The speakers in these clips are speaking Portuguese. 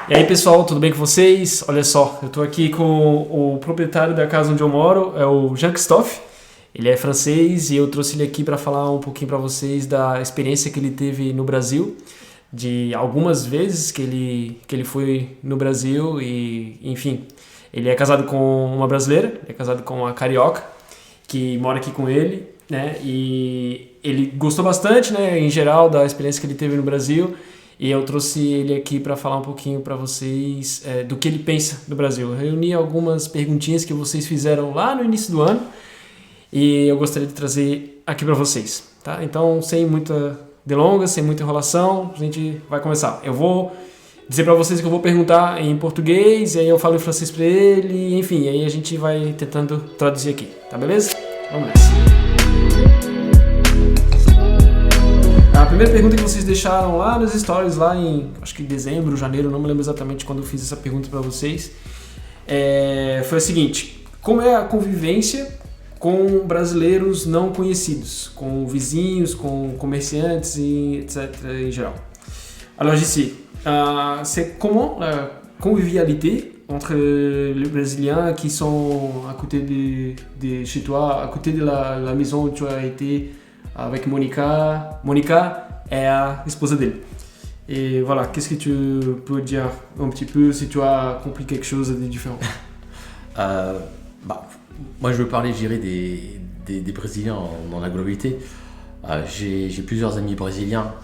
E aí pessoal, tudo bem com vocês? Olha só, eu estou aqui com o proprietário da casa onde eu moro, é o Jean-Christophe. Ele é francês e eu trouxe ele aqui para falar um pouquinho para vocês da experiência que ele teve no Brasil, de algumas vezes que ele foi no Brasil e, enfim, ele é casado com uma brasileira, ele é casado com uma carioca que mora aqui com ele, né? E ele gostou bastante, né, em geral, da experiência que ele teve no Brasil. E eu trouxe ele aqui para falar um pouquinho para vocês do que ele pensa do Brasil. Eu reuni algumas perguntinhas que vocês fizeram lá no início do ano e eu gostaria de trazer aqui para vocês, tá? Então, sem muita delongas, sem muita enrolação, a gente vai começar. Eu vou dizer para vocês que eu vou perguntar em português, e aí eu falo em francês para ele, enfim, aí a gente vai tentando traduzir aqui, tá beleza? Vamos nessa. A primeira pergunta que vocês deixaram lá nos stories, lá em, acho que dezembro, janeiro, não me lembro exatamente quando eu fiz essa pergunta para vocês, foi a seguinte: como é a convivência com brasileiros não conhecidos, com vizinhos, com comerciantes e etc. em geral? Alors ici, c'est comment la convivialité entre les Brésiliens qui sont à côté de chez toi, à côté de la maison où tu as été avec Monica. Monica est la esposa dele. Et voilà, qu'est-ce que tu peux dire un petit peu si tu as compris quelque chose de différent? Moi je veux parler, je dirais, des Brésiliens dans la globalité. J'ai plusieurs amis brésiliens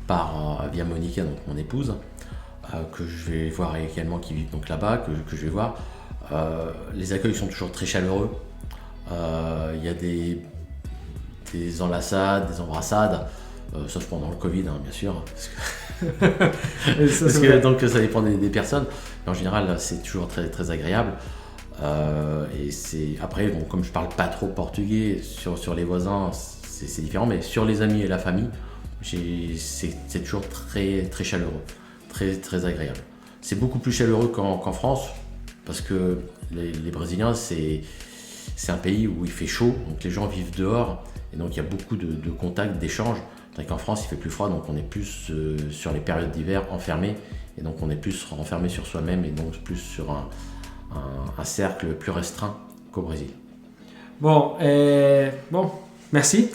via Monica, donc mon épouse, que je vais voir également, qui vivent donc là-bas, que je vais voir. Les accueils sont toujours très chaleureux. Il y a des enlaçades, des embrassades, sauf pendant le Covid, hein, bien sûr, parce que donc ça dépend des personnes. Mais en général, c'est toujours très très agréable. Et c'est après, bon, comme je parle pas trop portugais, sur les voisins, c'est différent, mais sur les amis et la famille, c'est toujours très très chaleureux, très très agréable. C'est beaucoup plus chaleureux qu'en France, parce que les Brésiliens, c'est un pays où il fait chaud, donc les gens vivent dehors. Et donc il y a beaucoup de contacts, d'échanges. Tandis qu'en France, il fait plus froid, donc on est plus sur les périodes d'hiver enfermés. Et donc on est plus enfermé sur soi-même et donc plus sur un cercle plus restreint qu'au Brésil. Bon, merci.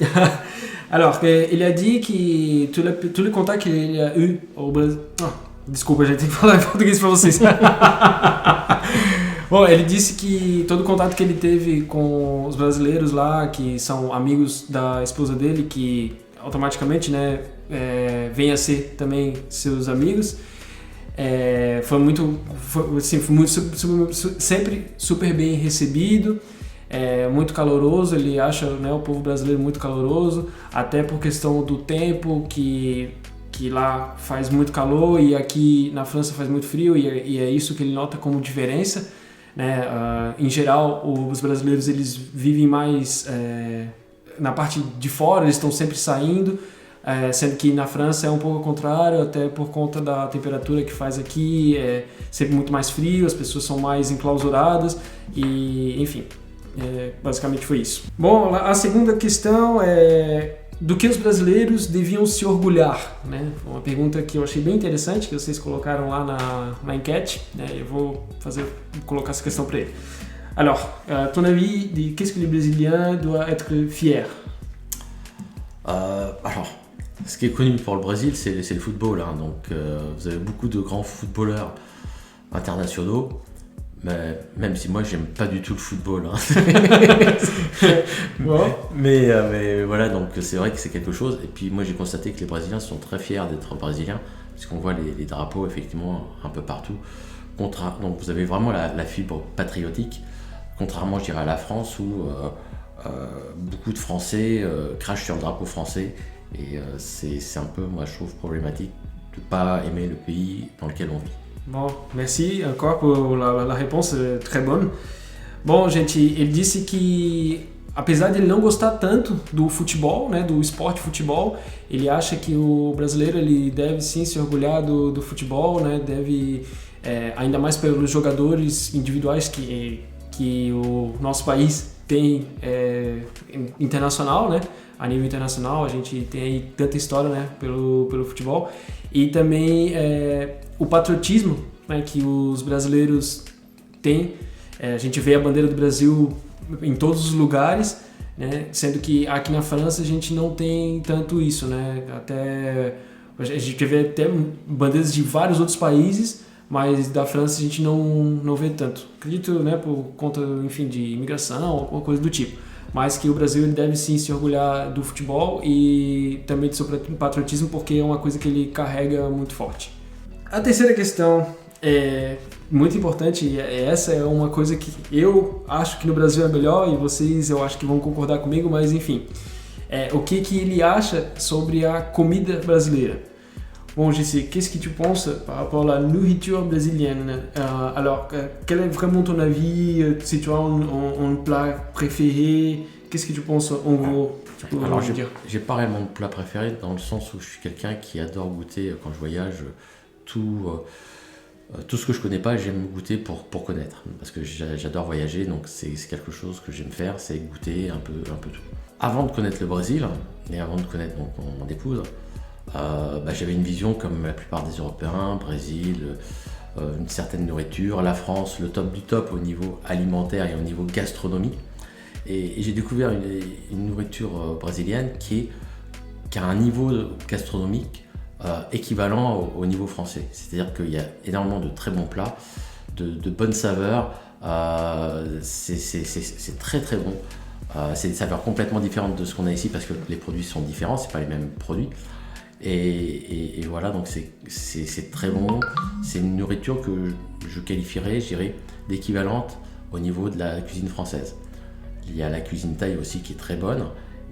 Alors, il a dit que tous les contacts qu'il a eu au Brasil... desculpa, a gente tem que falar em português para vocês. Bom, ele disse que todo o contato que ele teve com os brasileiros lá, que são amigos da esposa dele, que automaticamente, né, vem a ser também seus amigos, sempre super bem recebido, muito caloroso. Ele acha, né, o povo brasileiro muito caloroso, até por questão do tempo, que lá faz muito calor e aqui na França faz muito frio, e é isso que ele nota como diferença. Né? Em geral, os brasileiros eles vivem mais na parte de fora, eles estão sempre saindo, sendo que na França é um pouco ao contrário, até por conta da temperatura que faz aqui, é sempre muito mais frio, as pessoas são mais enclausuradas e, enfim, basicamente foi isso. Bom, a segunda questão é: do que os brasileiros deviam se orgulhar, né? Uma pergunta que eu achei bem interessante, que vocês colocaram lá na enquete, né? Eu vou colocar essa questão para ele. Alors, ton avis de qu'est-ce que les Brésiliens doivent être fiers? Alors, ce qui est connu pour le Brésil, c'est le football, hein. Donc, vous avez beaucoup de grands footballeurs internationaux. Mais, même si moi j'aime pas du tout le football, hein. mais voilà, donc c'est vrai que c'est quelque chose. Et puis moi j'ai constaté que les Brésiliens sont très fiers d'être brésiliens, puisqu'on voit les drapeaux effectivement un peu partout. Donc vous avez vraiment la fibre patriotique, contrairement, je dirais, à la France où beaucoup de Français crachent sur le drapeau français, et c'est un peu, moi je trouve, problématique de pas aimer le pays dans lequel on vit. Bom, merci encore pour la réponse très bonne. Bom, gente, ele disse que apesar de ele não gostar tanto do futebol, né, do esporte futebol, ele acha que o brasileiro ele deve sim se orgulhar do futebol, né, deve, ainda mais pelos jogadores individuais que o nosso país tem internacional, né, a nível internacional. A gente tem aí tanta história, né, pelo futebol. E também o patriotismo né, que os brasileiros têm. A gente vê a bandeira do Brasil em todos os lugares, né, sendo que aqui na França a gente não tem tanto isso, né? Até a gente vê até bandeiras de vários outros países, mas da França a gente não vê tanto. Acredito, né, por conta, enfim, de imigração, alguma coisa do tipo. Mas que o Brasil ele deve sim se orgulhar do futebol e também do seu patriotismo, porque é uma coisa que ele carrega muito forte. A terceira questão é muito importante, e essa é uma coisa que eu acho que no Brasil é melhor, e vocês eu acho que vão concordar comigo, mas enfim. O que ele acha sobre a comida brasileira? Bon, je sais, qu'est-ce que tu penses par rapport à la nourriture brésilienne? Alors, quel est vraiment ton avis? Si tu as un plat préféré, qu'est-ce que tu penses en gros? Alors, j'ai pas vraiment de plat préféré dans le sens où je suis quelqu'un qui adore goûter quand je voyage tout ce que je connais pas, j'aime goûter pour connaître. Parce que j'adore voyager, donc c'est quelque chose que j'aime faire, c'est goûter un peu tout. Avant de connaître le Brésil, et avant de connaître mon épouse, j'avais une vision comme la plupart des Européens, Brésil, une certaine nourriture, la France, le top du top au niveau alimentaire et au niveau gastronomie. Et j'ai découvert une nourriture brésilienne qui a un niveau gastronomique équivalent au niveau français. C'est-à-dire qu'il y a énormément de très bons plats, de bonnes saveurs, c'est très très bon. C'est des saveurs complètement différentes de ce qu'on a ici parce que les produits sont différents, c'est pas les mêmes produits. Et voilà, donc c'est très bon. C'est une nourriture que je qualifierais, je dirais, d'équivalente au niveau de la cuisine française. Il y a la cuisine thaï aussi qui est très bonne,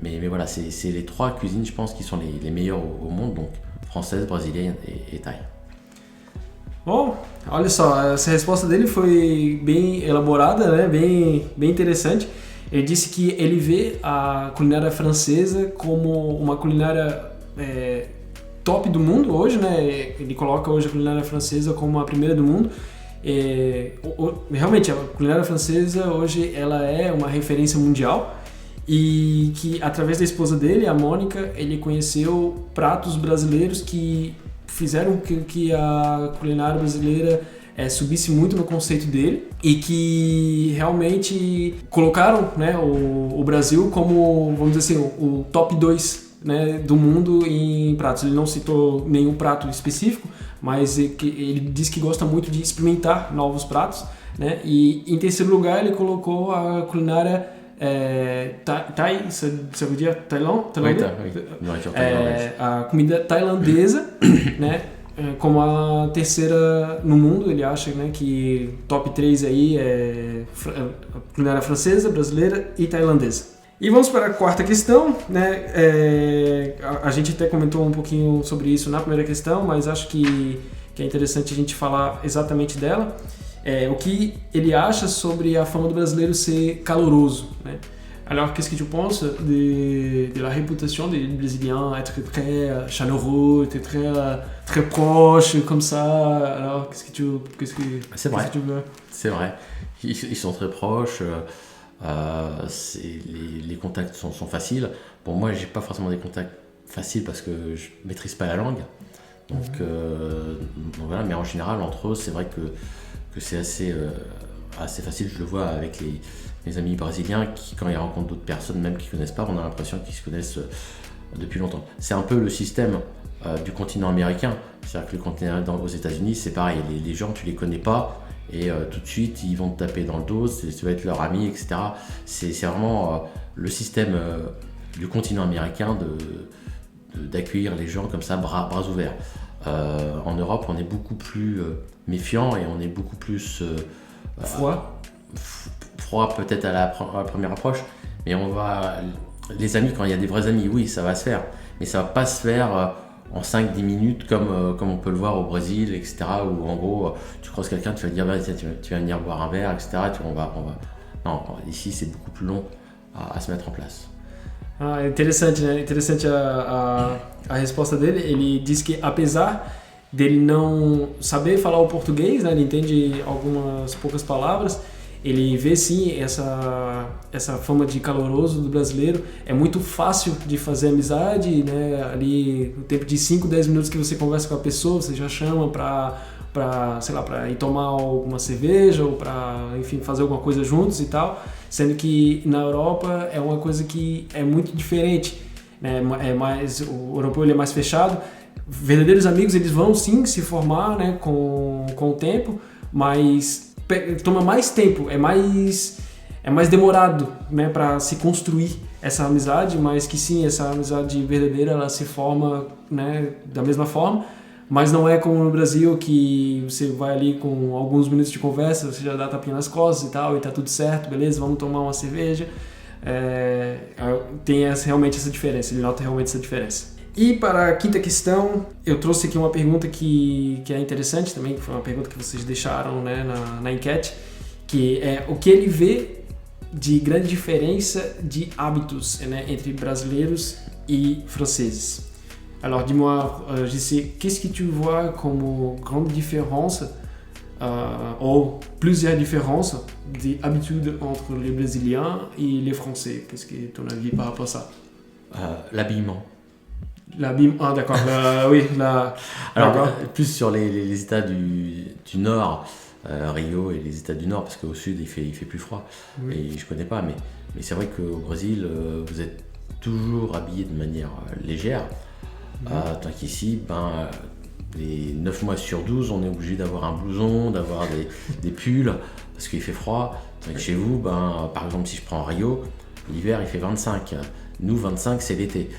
mais voilà, c'est les trois cuisines, je pense, qui sont les meilleures au monde, donc française, brésilienne et thaï. Bom, olha só, essa resposta dele foi bem elaborada, né? bem interessante. Ele disse que ele vê a culinária francesa como uma culinária top do mundo hoje, né? Ele coloca hoje a culinária francesa como a primeira do mundo. Realmente, a culinária francesa hoje ela é uma referência mundial e que através da esposa dele, a Mônica, ele conheceu pratos brasileiros que fizeram que a culinária brasileira subisse muito no conceito dele e que realmente colocaram, né, o Brasil como, vamos dizer assim, o top 2, né, do mundo em pratos. Ele não citou nenhum prato específico, mas ele disse que gosta muito de experimentar novos pratos, né? E em terceiro lugar ele colocou a culinária Thai, ça veut dire thaïlandais? A comida tailandesa, né? Como a terceira no mundo. Ele acha, né, que top 3 aí é a culinária francesa, brasileira e tailandesa. E vamos para a quarta questão, né? A gente até comentou um pouquinho sobre isso na primeira questão, mas acho que é interessante a gente falar exatamente dela. O que ele acha sobre a fama do brasileiro ser caloroso, né? Alors, qu'est-ce que tu penses de la réputation des Brésiliens être très chaleureux, être très proche, comme ça? Alors, C'est vrai. Qu'est-ce que tu veux? C'est vrai. Ils sont très proches. Les contacts sont faciles. Bon, moi, j'ai pas forcément des contacts faciles parce que je maîtrise pas la langue. Donc voilà, mais en général, entre eux, c'est vrai que c'est assez facile. Je le vois avec mes amis brésiliens qui, quand ils rencontrent d'autres personnes, même qui ne connaissent pas, on a l'impression qu'ils se connaissent depuis longtemps. C'est un peu le système du continent américain. C'est-à-dire que le continent aux États-Unis, c'est pareil. Les gens, tu les connais pas. Et tout de suite, ils vont te taper dans le dos, ça va être leur ami, etc. C'est vraiment le système du continent américain d'accueillir les gens comme ça, bras ouverts. En Europe, on est beaucoup plus méfiant et on est beaucoup plus... froid peut-être à la première approche, mais les amis, quand il y a des vrais amis, oui, ça va se faire. Mais ça va pas se faire... en 5-10 minutes comme on peut le voir au Brésil, etc. Où en gros, tu croises quelqu'un, tu vas te dire tu vas venir boire un verre, etc. Non, ici c'est beaucoup plus long à se mettre en place. Interessante, né? Interessante a resposta dele. Ele diz que apesar dele não saber falar o português, né, ele entende algumas poucas palavras, ele vê sim essa fama de caloroso do brasileiro. É muito fácil de fazer amizade, né? Ali no tempo de 5, 10 minutos que você conversa com a pessoa, você já chama para para, sei lá, para ir tomar alguma cerveja ou para, enfim, fazer alguma coisa juntos e tal, sendo que na Europa é uma coisa que é muito diferente, né? O europeu ele é mais fechado. Verdadeiros amigos eles vão sim se formar, né, com o tempo, mas toma mais tempo, é mais demorado, né, para se construir essa amizade, mas que sim, essa amizade verdadeira ela se forma, né, da mesma forma, mas não é como no Brasil que você vai ali com alguns minutos de conversa, você já dá tapinha nas costas e tal, e tá tudo certo, beleza, vamos tomar uma cerveja. Tem realmente essa diferença, ele nota realmente essa diferença. E para a quinta questão, eu trouxe aqui uma pergunta que é interessante também, que foi uma pergunta que vocês deixaram, né, na enquete, que é o que ele vê de grande diferença de hábitos, né, entre brasileiros et franceses. Alors dis-moi, je sais, qu'est-ce que tu vois comme grande différence ou plusieurs différences des habitudes entre les Brésiliens et les Français? Qu'est-ce que ton avis par rapport à ça? L'habillement. L'habillement, ah d'accord, oui. Alors, plus sur les États du Nord, Rio et les États du Nord, parce qu'au sud il fait plus froid, oui. Et je connais pas, mais c'est vrai qu'au Brésil, vous êtes toujours habillé de manière légère, tant qu'ici, les 9 mois sur 12, on est obligé d'avoir un blouson, d'avoir des pulls, parce qu'il fait froid. Tandis que chez vous, par exemple, si je prends Rio, l'hiver il fait 25, nous 25 c'est l'été.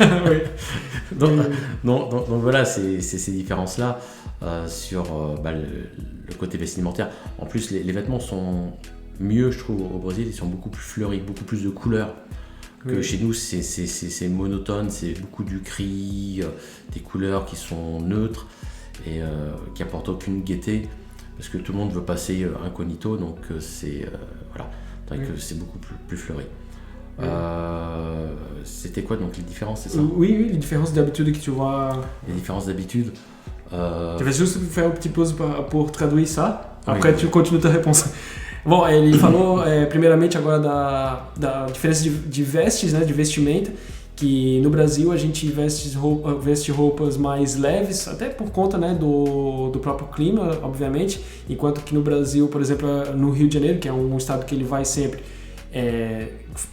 Oui. donc voilà, c'est ces différences-là sur le côté vestimentaire. En plus, les vêtements sont mieux, je trouve, au Brésil, ils sont beaucoup plus fleuris, beaucoup plus de couleurs. Que chez nous, c'est monotone, c'est beaucoup du gris, des couleurs qui sont neutres et qui apportent aucune gaieté, parce que tout le monde veut passer incognito, donc voilà, tandis que c'est beaucoup plus fleuri. C'était quoi donc les différences, c'est ça? Oui, les différences d'habitude que tu vois. Les différences d'habitude. Je vais juste faire une petite pause pour traduire ça. Après, tu continues ta réponse. Bom, ele falou primeiramente agora da diferença de vestes, né, de vestimenta, que no Brasil a gente veste roupas mais leves, até por conta, né, do próprio clima, obviamente, enquanto que no Brasil, por exemplo, no Rio de Janeiro, que é um estado que ele vai sempre,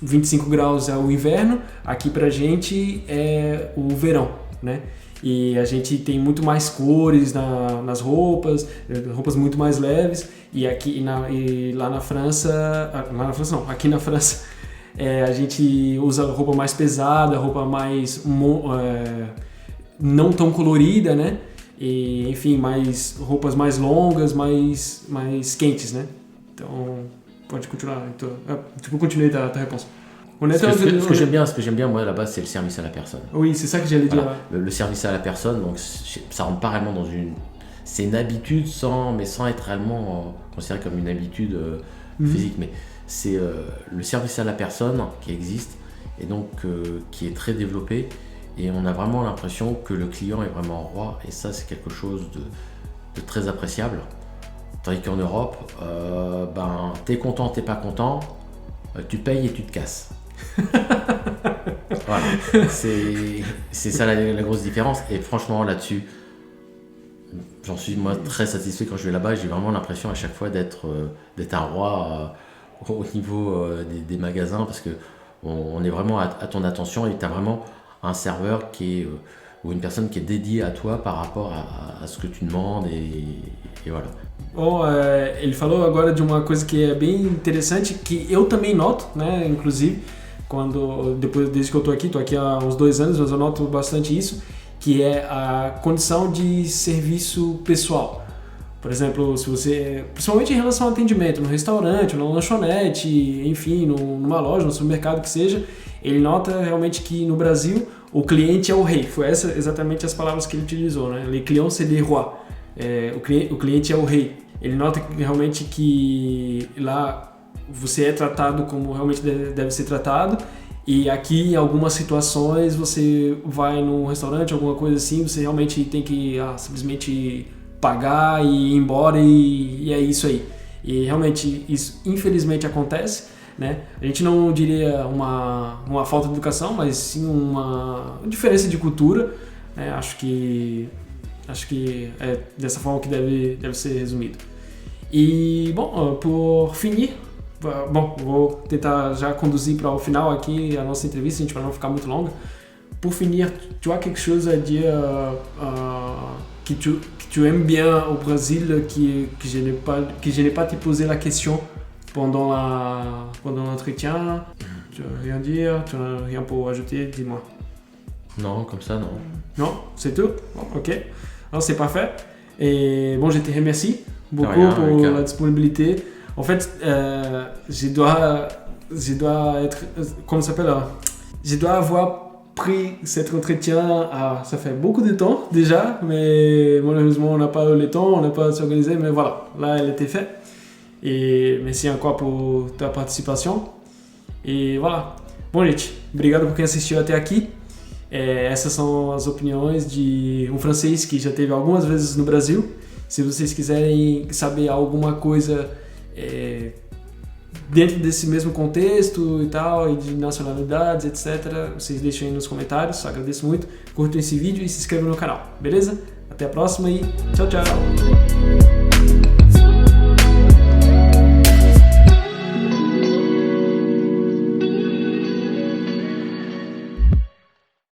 25 graus é o inverno, aqui pra gente é o verão, né? E a gente tem muito mais cores nas roupas muito mais leves, e aqui lá na França, aqui na França a gente usa roupa mais pesada, roupa mais não tão colorida, né? E, enfim, roupas mais longas, mais quentes, né? Então, pode continuar. Tu peux continuer ta réponse. Ce que j'aime bien, moi, là-bas, c'est le service à la personne. Oui, c'est ça que j'allais dire. Voilà. Le service à la personne, donc ça rentre pas réellement dans une... C'est une habitude sans être réellement considéré comme une habitude physique, mais c'est le service à la personne qui existe et donc qui est très développé, et on a vraiment l'impression que le client est vraiment roi, et ça, c'est quelque chose de très appréciable. Tandis qu'en Europe, t'es content, t'es pas content, tu payes et tu te casses. Voilà, c'est ça la grosse différence, et franchement là-dessus j'en suis moi très satisfait. Quand je vais là-bas, j'ai vraiment l'impression à chaque fois d'être un roi au niveau des magasins, parce que on est vraiment à ton attention, et tu as vraiment un serveur ou une personne qui est dédiée à toi par rapport à ce que tu demandes, et voilà. Bom, ele falou agora de uma coisa que é bem interessante, que eu também noto, né, inclusive, desde que eu tô aqui há uns 2 anos, mas eu noto bastante isso, que é a condição de serviço pessoal. Por exemplo, se você, principalmente em relação ao atendimento, no restaurante, numa lanchonete, enfim, numa loja, no supermercado que seja, ele nota realmente que no Brasil o cliente é o rei. Foi exatamente as palavras que ele utilizou, né? Le client c'est le roi. O cliente é o rei. Ele nota realmente que lá você é tratado como realmente deve ser tratado, e aqui em algumas situações você vai num restaurante, alguma coisa assim, você realmente tem que simplesmente pagar e ir embora, e é isso aí. E realmente isso infelizmente acontece, né? A gente não diria uma falta de educação, mas sim uma diferença de cultura, né? Acho que Acho que é dessa forma que deve ser resumido. E, bom, por finir, bom, vou tentar já conduzir para o final aqui a nossa entrevista, gente, para não ficar muito longa. Pour finir, tu as quelque chose à dire que tu aimes bien au Brésil, que je n'ai pas te posé la question pendant l'entretien? Tu veux rien dire? Tu n'as rien pour ajouter? Dis-moi. Non, comme ça, non. Non, c'est tout? Bon, ok. Alors c'est parfait. Et bon, je te remercie beaucoup pour la disponibilité. En fait, je dois être, comment ça s'appelle? Je dois avoir pris cet entretien, ça fait beaucoup de temps déjà, mais malheureusement on n'a pas eu le temps, on n'a pas s'organisé, mais voilà, là elle était faite. E merci encore por tua participação. E voilà. Bom, gente, obrigado por quem assistiu até aqui. Essas são as opiniões de um francês que já esteve algumas vezes no Brasil. Se vocês quiserem saber alguma coisa dentro desse mesmo contexto e tal, e de nacionalidades, etc., vocês deixem aí nos comentários, agradeço muito. Curtam esse vídeo e se inscrevam no canal, beleza? Até a próxima e tchau, tchau!